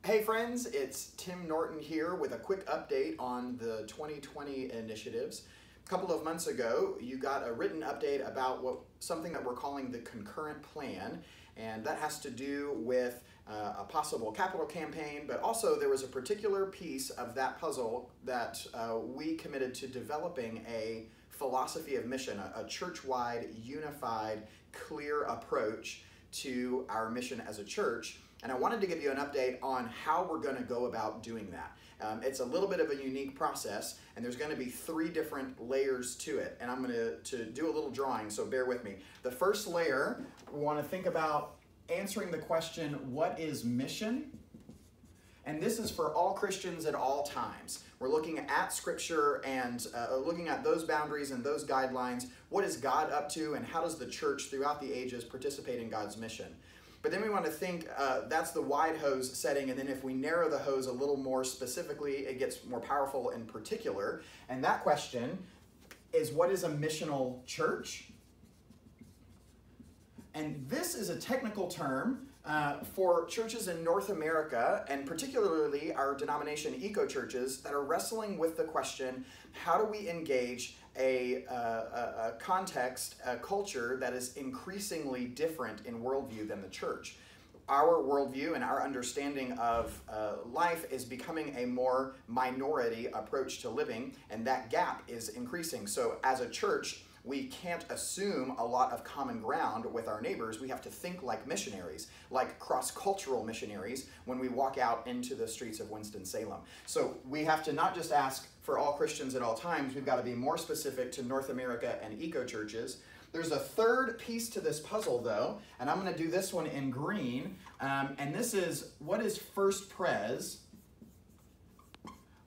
Hey friends, it's Tim Norton here with a quick update on the 2020 initiatives. A couple of months ago, you got a written update about something that we're calling the concurrent plan, and that has to do with a possible capital campaign, but also there was a particular piece of that puzzle that we committed to developing a philosophy of mission, a church-wide, unified, clear approach to our mission as a church. And I wanted to give you an update on how we're going to go about doing that. It's a little bit of a unique process, and there's going to be 3 different layers to it. And I'm going to do a little drawing, so bear with me. The first layer, we want to think about answering the question, what is mission? And this is for all Christians at all times. We're looking at Scripture and looking at those boundaries and those guidelines. What is God up to, and how does the church throughout the ages participate in God's mission? But then we want to think, that's the wide hose setting, and then if we narrow the hose a little more specifically, it gets more powerful in particular. And that question is, what is a missional church? And this is a technical term for churches in North America, and particularly our denomination eco-churches, that are wrestling with the question, how do we engage a context, a culture that is increasingly different in worldview than the church? Our worldview and our understanding of life is becoming a more minority approach to living, and that gap is increasing. So as a church, we can't assume a lot of common ground with our neighbors. We have to think like missionaries, like cross-cultural missionaries, when we walk out into the streets of Winston-Salem. So we have to not just ask for all Christians at all times, we've got to be more specific to North America and eco-churches. There's a third piece to this puzzle, though, and I'm going to do this one in green, and this is, what is First Pres?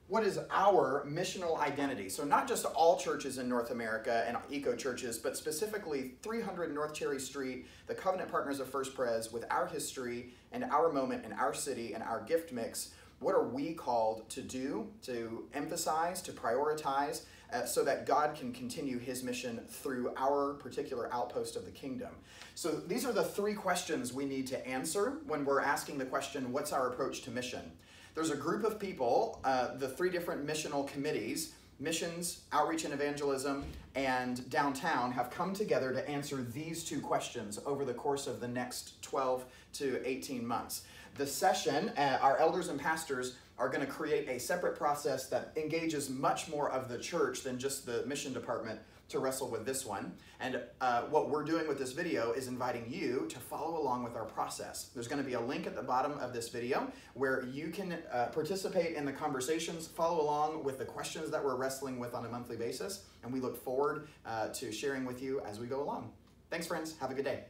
What is our missional identity? So not just all churches in North America and eco-churches, but specifically 300 North Cherry Street, the covenant partners of First Pres, with our history and our moment and our city and our gift mix. What are we called to do, to emphasize, to prioritize, so that God can continue his mission through our particular outpost of the kingdom? So these are the 3 questions we need to answer when we're asking the question, what's our approach to mission? There's a group of people, the 3 different missional committees, missions, outreach and evangelism, and downtown, have come together to answer these 2 questions over the course of the next 12 to 18 months. The session, our elders and pastors are going to create a separate process that engages much more of the church than just the mission department to wrestle with this one. And what we're doing with this video is inviting you to follow along with our process. There's going to be a link at the bottom of this video where you can participate in the conversations, follow along with the questions that we're wrestling with on a monthly basis, and we look forward to sharing with you as we go along. Thanks, friends. Have a good day.